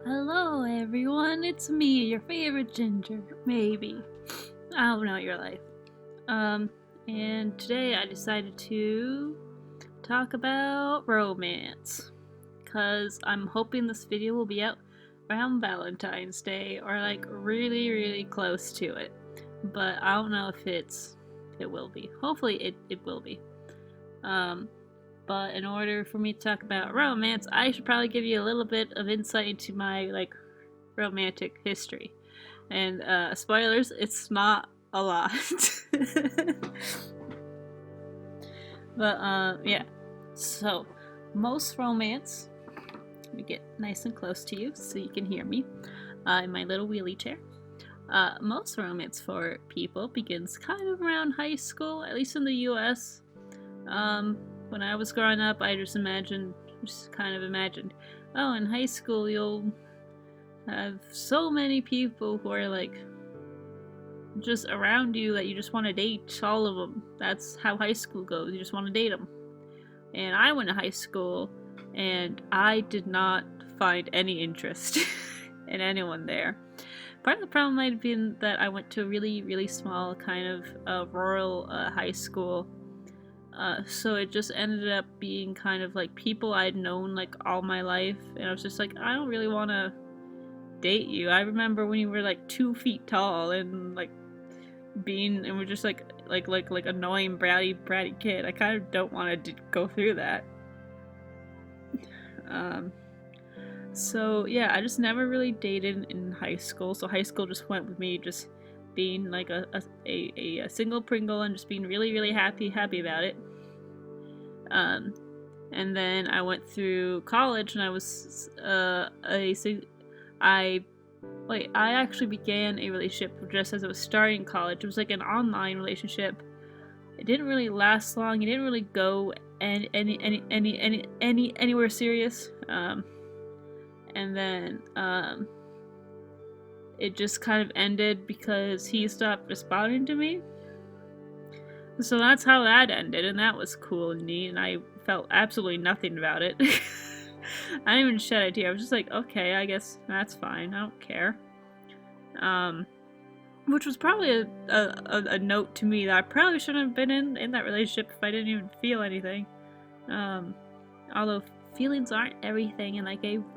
Hello everyone, it's me, your favorite ginger, maybe. I don't know your life. Um, and today I decided to talk about romance. Cause I'm hoping this video will be out around Valentine's Day or like really, really close to it. But I don't know if it will be. Hopefully it will be. Um, but in order for me to talk about romance, I should probably give you a little bit of insight into my like romantic history. And spoilers, it's not a lot. But yeah. So most romance, let me get nice and close to you so you can hear me in my little wheelie chair. Most romance for people begins kind of around high school, at least in the US. When I was growing up, I just kind of imagined, oh, in high school you'll have so many people who are like just around you that you just want to date all of them. That's how high school goes. You just want to date them. And I went to high school and I did not find any interest in anyone there. Part of the problem might have been that I went to a really, really small kind of rural high school. So it just ended up being kind of like people I'd known like all my life. And I was just like, I don't really want to date you. I remember when you were like 2 feet tall and like and we're just like annoying bratty kid. I kind of don't want to go through that. Um, so yeah, I just never really dated in high school. So high school just went with me just being like a single Pringle and just being really happy about it. And then I went through college and I actually began a relationship just as I was starting college. It was like an online relationship. It didn't really last long. It didn't really go anywhere serious. And then it just kind of ended because he stopped responding to me. So that's how that ended, and that was cool and neat, and I felt absolutely nothing about it. I didn't even shed a tear. I was just like, okay, I guess that's fine. I don't care. Which was probably a note to me that I probably shouldn't have been in that relationship if I didn't even feel anything. Although feelings aren't everything in like every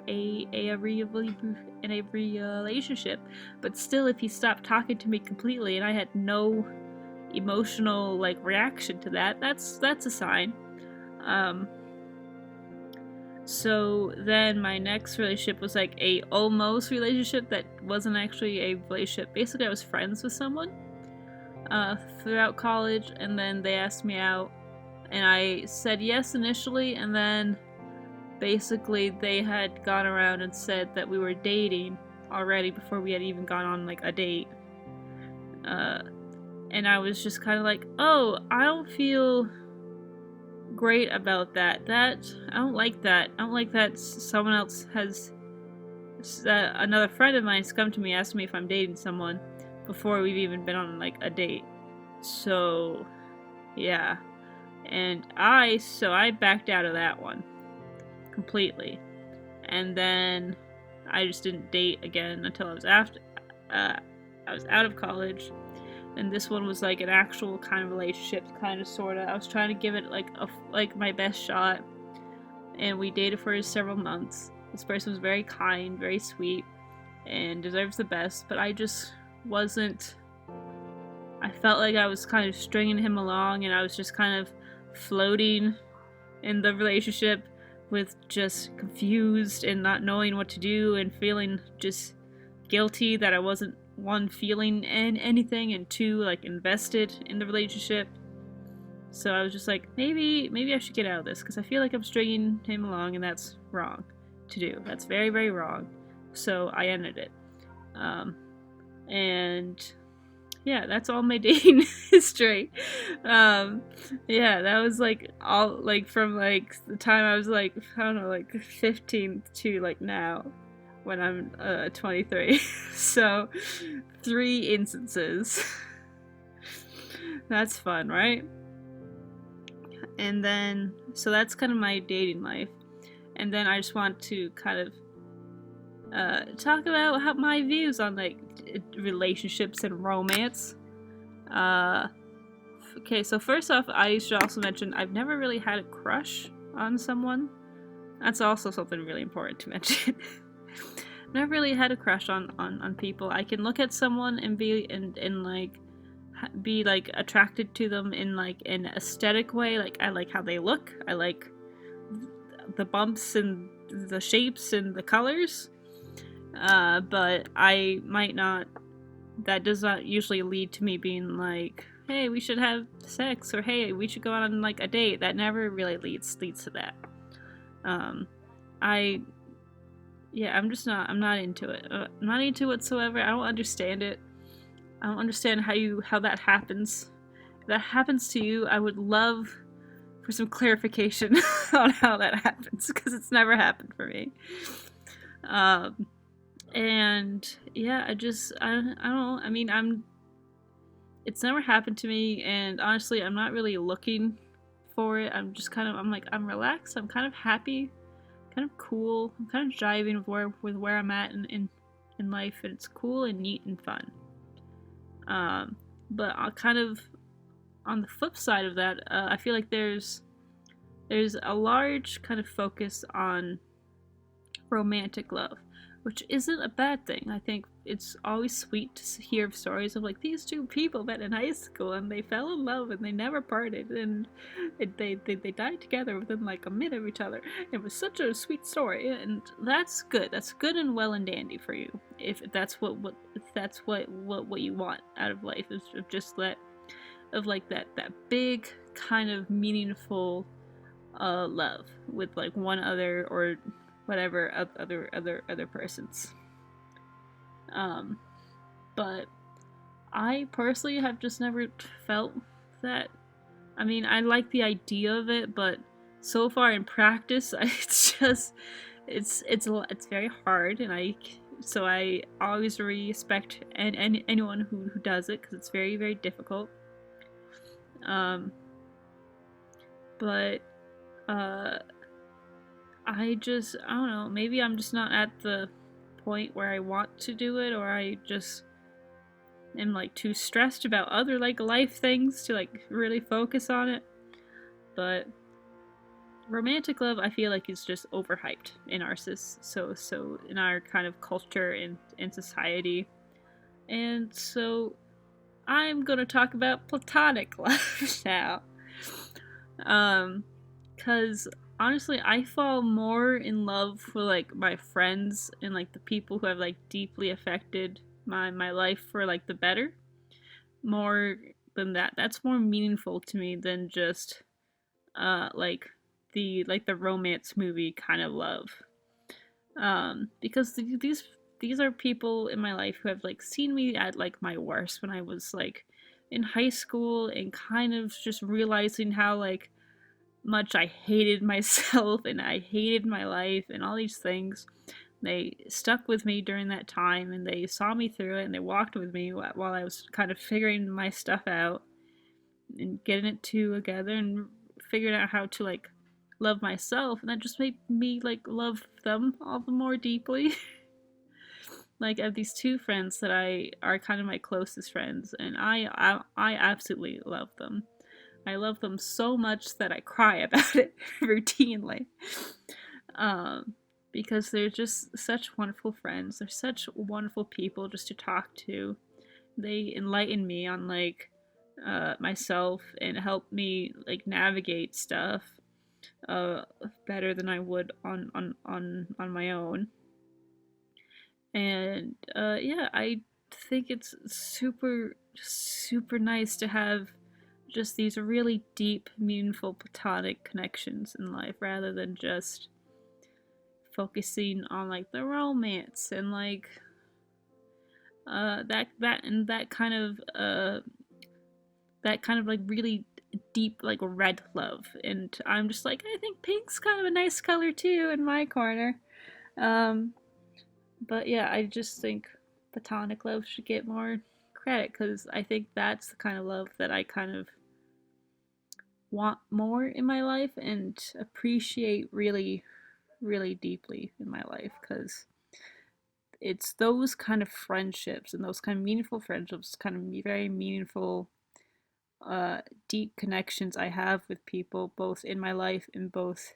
relationship, but still, if he stopped talking to me completely and I had no emotional like reaction to that, that's a sign. So then my next relationship was like a almost relationship that wasn't actually a relationship. Basically, I was friends with someone throughout college, and then they asked me out, and I said yes initially, and then basically they had gone around and said that we were dating already before we had even gone on like a date. And I was just kind of like, oh, I don't feel great about that. I don't like that. I don't like that someone else has, another friend of mine has come to me asking me if I'm dating someone before we've even been on like a date. So, yeah. And I backed out of that one completely. And then I just didn't date again until I was out of college. And this one was like an actual kind of relationship, kind of sorta. I was trying to give it like my best shot, and we dated for several months. This person was very kind, very sweet, and deserves the best. But I just wasn't. I felt like I was kind of stringing him along, and I was just kind of floating in the relationship with just confused and not knowing what to do and feeling just guilty that I wasn't, one, feeling anything, and two, like invested in the relationship. So I was just like, maybe I should get out of this because I feel like I'm stringing him along, and that's wrong to do. That's very wrong. So I ended it. And yeah, that's all my dating history. Yeah, that was like all like from like the time I was like, I don't know, like 15 to like now when I'm 23. So 3 instances. That's fun, right? And then so that's kind of my dating life. And then I just want to kind of talk about how my views on like relationships and romance. Uh, okay, so first off, I should also mention I've never really had a crush on someone. That's also something really important to mention. Never really had a crush on people. I can look at someone and be like be like attracted to them in like an aesthetic way. Like I like how they look. I like the bumps and the shapes and the colors. But I might not. That does not usually lead to me being like, "Hey, we should have sex," or "Hey, we should go on like a date." That never really leads to that. Um, I yeah, I'm not into it. I'm not into it whatsoever. I don't understand it. I don't understand how that happens. If that happens to you, I would love for some clarification on how that happens because it's never happened for me. Um, and yeah, I don't. I mean, it's never happened to me, and honestly, I'm not really looking for it. I'm just kind of I'm like I'm relaxed. I'm kind of happy, kind of cool. I'm kind of jiving with where I'm at in life, and it's cool and neat and fun. Um, but I kind of on the flip side of that, I feel like there's a large kind of focus on romantic love, which isn't a bad thing. I think it's always sweet to hear of stories of like these two people met in high school and they fell in love and they never parted and they died together within like a minute of each other. It was such a sweet story, and that's good. That's good and well and dandy for you if that's what you want out of life is just that of like that big kind of meaningful love with like one other or whatever other persons. Um, but I personally have just never felt that. I mean, I like the idea of it, but so far in practice, it's just it's very hard, and I always respect anyone who does it because it's very difficult. Um, but uh, I don't know, maybe I'm just not at the point where I want to do it, or I just am like too stressed about other like life things to like really focus on it. But romantic love I feel like is just overhyped in our so in our kind of culture and society. And so I'm gonna talk about platonic love now. Um, cause honestly, I fall more in love with like my friends and like the people who have like deeply affected my life for like the better. More than that. That's more meaningful to me than just like the romance movie kind of love. Because these are people in my life who have like seen me at like my worst when I was like in high school and kind of just realizing how like much I hated myself and I hated my life and all these things. They stuck with me during that time and they saw me through it and they walked with me while I was kind of figuring my stuff out and getting it together and figuring out how to like love myself, and that just made me like love them all the more deeply. Like I have these two friends that I are kind of my closest friends, and I absolutely love them. I love them so much that I cry about it routinely. Um, because they're just such wonderful friends. They're such wonderful people just to talk to. They enlighten me on like myself and help me like navigate stuff uh better than I would on my own. And yeah, I think it's super nice to have just these really deep, meaningful platonic connections in life rather than just focusing on like the romance and like that kind of like really deep like red love. And I'm just like I think pink's kind of a nice color too in my corner. Um but yeah, I just think platonic love should get more credit because I think that's the kind of love that I kind of want more in my life and appreciate really deeply in my life because it's those kind of friendships and those kind of meaningful friendships, kind of very meaningful, uh, deep connections I have with people, both in my life and both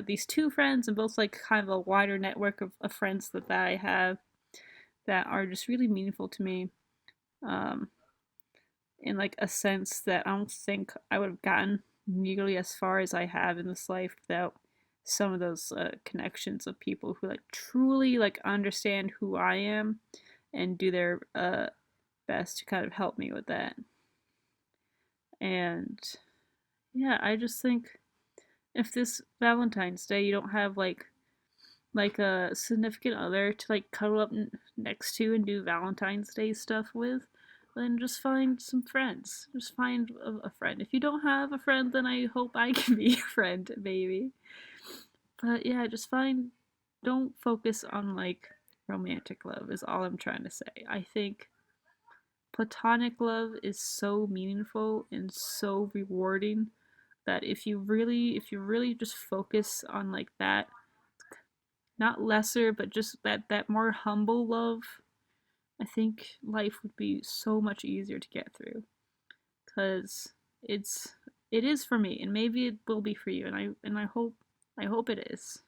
these two friends and both like kind of a wider network of friends that I have that are just really meaningful to me. Um, in like a sense that I don't think I would have gotten nearly as far as I have in this life without some of those connections of people who like truly like understand who I am and do their best to kind of help me with that. And yeah, I just think if this Valentine's Day you don't have like a significant other to like cuddle up next to and do Valentine's Day stuff with, then just find some friends. Just find a friend. If you don't have a friend, then I hope I can be a friend, maybe. But yeah, just find. Don't focus on like romantic love, is all I'm trying to say. I think platonic love is so meaningful and so rewarding that if you really just focus on like that, not lesser, but just that more humble love, I think life would be so much easier to get through. Cause it's it is for me, and maybe it will be for you, and I hope it is.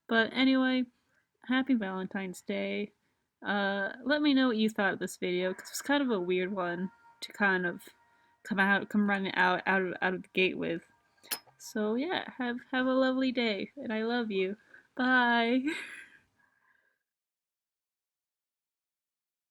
But anyway, happy Valentine's Day. Let me know what you thought of this video, because it's kind of a weird one to kind of come running out of the gate with. So yeah, have a lovely day, and I love you. Bye.